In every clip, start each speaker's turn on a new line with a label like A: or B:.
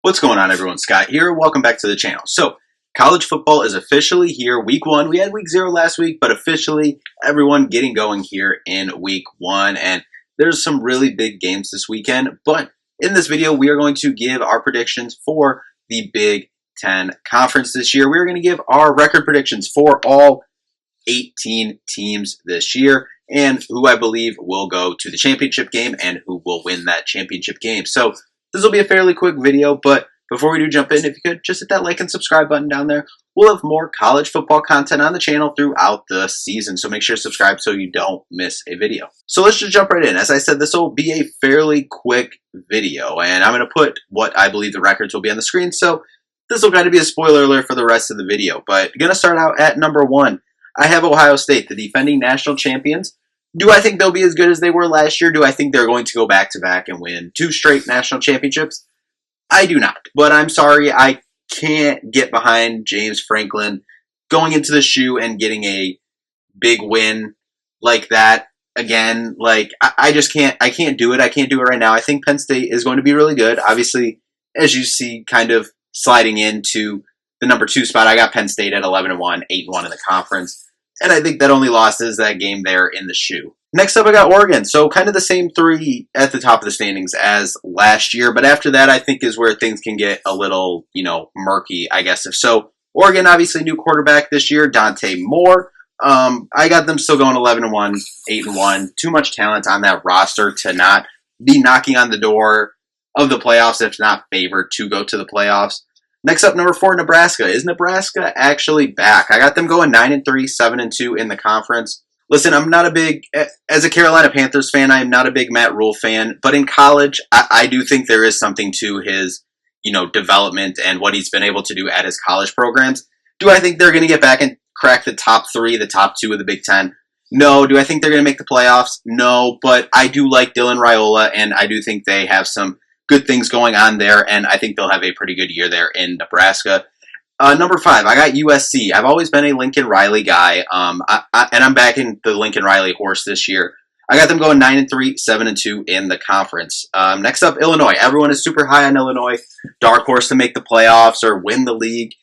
A: What's going on, everyone? Scott here. Welcome back to the channel. So, college football is officially here. Week 1. We had week 0 last week, but officially everyone getting going here in week 1. And there's some really big games this weekend. But in this video, we are going to give our predictions for the Big Ten Conference this year. We're going to give our record predictions for all 18 teams this year and who I believe will go to the championship game and who will win that championship game. So, this will be a fairly quick video, but before we do jump in, if you could just hit that like and subscribe button down there. We'll have more college football content on the channel throughout the season, so make sure to subscribe so you don't miss a video. So let's just jump right in. As I said, this will be a fairly quick video, and I'm going to put what I believe the records will be on the screen, so this will kind of be a spoiler alert for the rest of the video. But going to start out at number 1. I have Ohio State, the defending national champions. Do I think they'll be as good as they were last year? Do I think they're going to go back-to-back and win 2 straight national championships? I do not. But I'm sorry, I can't get behind James Franklin going into the shoe and getting a big win like that again. Like, I just can't. I can't do it. I can't do it right now. I think Penn State is going to be really good. Obviously, as you see, kind of sliding into the number 2 spot, I got Penn State at 11-1, 8-1 in the conference. And I think that only loss is that game there in the shoe. Next up, I got Oregon. So kind of the same 3 at the top of the standings as last year. But after that, I think is where things can get a little, murky, I guess. If so, Oregon, obviously new quarterback this year, Dante Moore. I got them still going 11-1, 8-1. Too much talent on that roster to not be knocking on the door of the playoffs, if not favored to go to the playoffs. Next up, number 4, Nebraska. Is Nebraska actually back? I got them going 9-3, 7-2 in the conference. Listen, I'm not a big, as a Carolina Panthers fan, I am not a big Matt Rule fan, but in college, I do think there is something to his, development and what he's been able to do at his college programs. Do I think they're going to get back and crack the top 3, the top 2 of the Big Ten? No. Do I think they're going to make the playoffs? No, but I do like Dylan Raiola, and I do think they have some good things going on there, and I think they'll have a pretty good year there in Nebraska. Number 5, I got USC. I've always been a Lincoln Riley guy, and I'm backing the Lincoln Riley horse this year. I got them going 9-3, 7-2 in the conference. Next up, Illinois. Everyone is super high on Illinois. Dark horse to make the playoffs or win the league.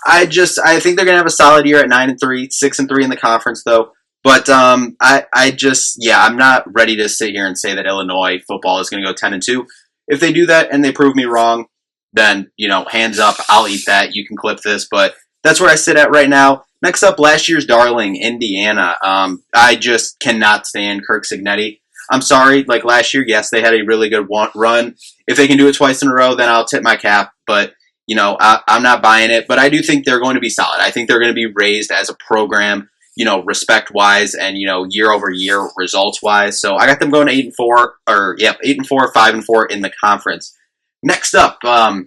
A: I think they're going to have a solid year at 9-3, 6-3 in the conference, though. But I'm not ready to sit here and say that Illinois football is going to go 10-2. If they do that and they prove me wrong, then, hands up, I'll eat that. You can clip this, but that's where I sit at right now. Next up, last year's darling, Indiana. I just cannot stand Kirk Cignetti. I'm sorry, like last year, yes, they had a really good run. If they can do it twice in a row, then I'll tip my cap, but, I'm not buying it. But I do think they're going to be solid. I think they're going to be raised as a program, respect-wise and, year-over-year results-wise. So I got them going 8-4, 8-4, 5-4 in the conference. Next up, I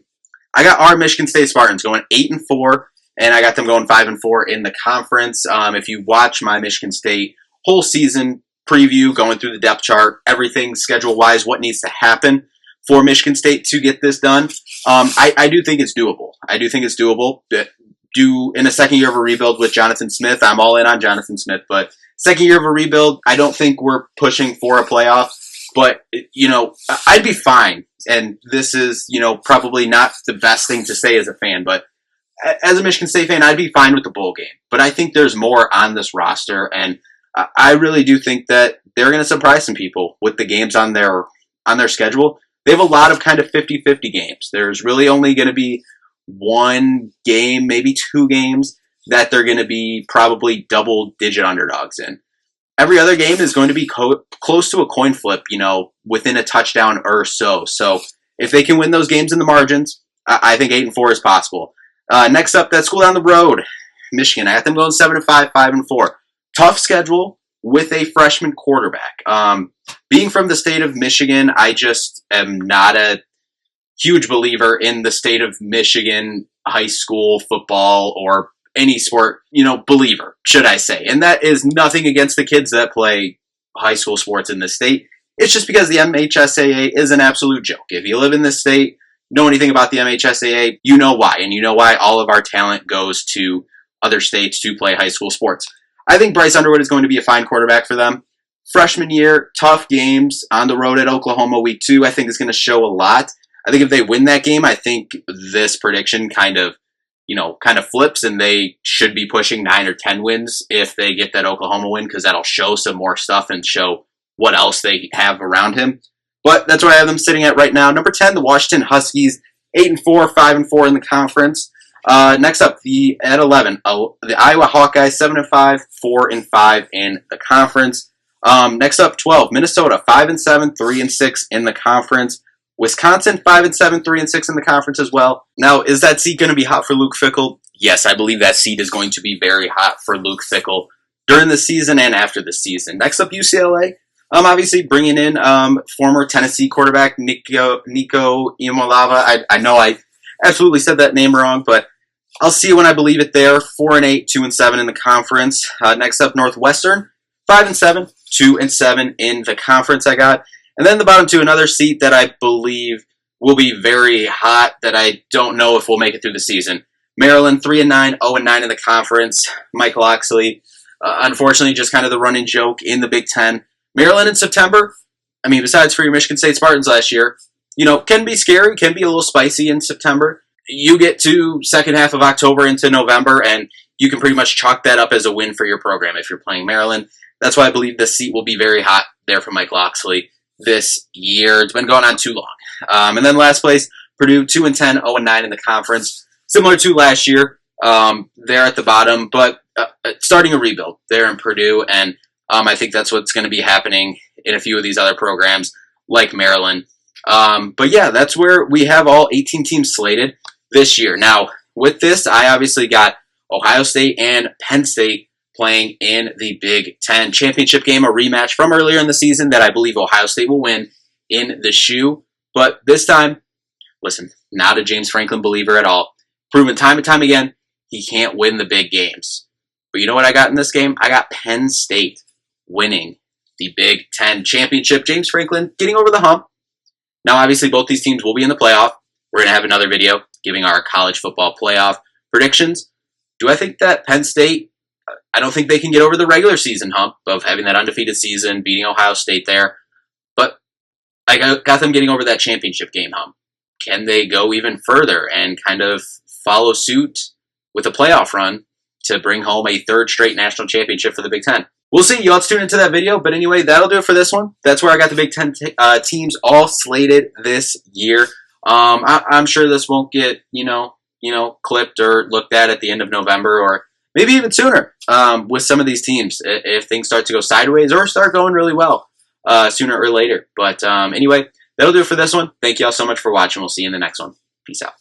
A: got our Michigan State Spartans going 8-4, and I got them going 5-4 in the conference. If you watch my Michigan State whole season preview, going through the depth chart, everything schedule-wise, what needs to happen for Michigan State to get this done, I do think it's doable. I do think it's doable. In a second year of a rebuild with Jonathan Smith, I'm all in on Jonathan Smith, but second year of a rebuild, I don't think we're pushing for a playoff, but, I'd be fine. And this is, probably not the best thing to say as a fan, but as a Michigan State fan, I'd be fine with the bowl game. But I think there's more on this roster, and I really do think that they're going to surprise some people with the games on their schedule. They have a lot of kind of 50-50 games. There's really only going to be 1 game, maybe 2 games that they're going to be probably double-digit underdogs in. Every other game is going to be close to a coin flip, within a touchdown or so. So if they can win those games in the margins, I think 8-4 is possible. Next up, that school down the road, Michigan. I got them going 7-5, 5-4. Tough schedule with a freshman quarterback. Being from the state of Michigan, I just am not a huge believer in the state of Michigan high school football or any sport, believer, should I say. And that is nothing against the kids that play high school sports in this state. It's just because the MHSAA is an absolute joke. If you live in this state, know anything about the MHSAA, you know why. And you know why all of our talent goes to other states to play high school sports. I think Bryce Underwood is going to be a fine quarterback for them. Freshman year, tough games on the road at Oklahoma week 2, I think is going to show a lot. I think if they win that game, I think this prediction kind of flips, and they should be pushing 9 or 10 wins if they get that Oklahoma win, because that'll show some more stuff and show what else they have around him. But that's where I have them sitting at right now. Number 10, the Washington Huskies, 8-4, 5-4 in the conference. Next up, at 11, the Iowa Hawkeyes, 7-5, 4-5 in the conference. Next up, 12, Minnesota, 5-7, 3-6 in the conference. Wisconsin, 5-7, 3-6 in the conference as well. Now, is that seat going to be hot for Luke Fickell? Yes, I believe that seat is going to be very hot for Luke Fickell during the season and after the season. Next up, UCLA. Obviously bringing in former Tennessee quarterback Nico Iamaleava. I know I absolutely said that name wrong, but I'll see it when I believe it there. 4-8, 2-7 in the conference. Next up, Northwestern, 5-7, 2-7 in the conference I got. And then the bottom two, another seat that I believe will be very hot that I don't know if we'll make it through the season. Maryland, 3-9, 0-9 in the conference. Mike Locksley, unfortunately, just kind of the running joke in the Big Ten. Maryland in September, I mean, besides for your Michigan State Spartans last year, can be scary, can be a little spicy in September. You get to second half of October into November, and you can pretty much chalk that up as a win for your program if you're playing Maryland. That's why I believe this seat will be very hot there for Mike Locksley this year. It's been going on too long. And then last place, Purdue, 2-10, 0-9 in the conference. Similar to last year, they're at the bottom, but starting a rebuild there in Purdue, and I think that's what's going to be happening in a few of these other programs like Maryland. But yeah, that's where we have all 18 teams slated this year. Now, with this, I obviously got Ohio State and Penn State playing in the Big Ten championship game, a rematch from earlier in the season that I believe Ohio State will win in the shoe. But this time, listen, not a James Franklin believer at all. Proven time and time again, he can't win the big games. But you know what I got in this game? I got Penn State winning the Big Ten championship. James Franklin getting over the hump. Now, obviously, both these teams will be in the playoff. We're going to have another video giving our college football playoff predictions. Do I think that Penn State, I don't think they can get over the regular season hump of having that undefeated season, beating Ohio State there. But I got them getting over that championship game hump. Can they go even further and kind of follow suit with a playoff run to bring home a third straight national championship for the Big Ten? We'll see. You'll have to tune into that video. But anyway, that'll do it for this one. That's where I got the Big Ten teams all slated this year. I'm sure this won't get, clipped or looked at the end of November or maybe even sooner with some of these teams if things start to go sideways or start going really well sooner or later. But anyway, that'll do it for this one. Thank you all so much for watching. We'll see you in the next one. Peace out.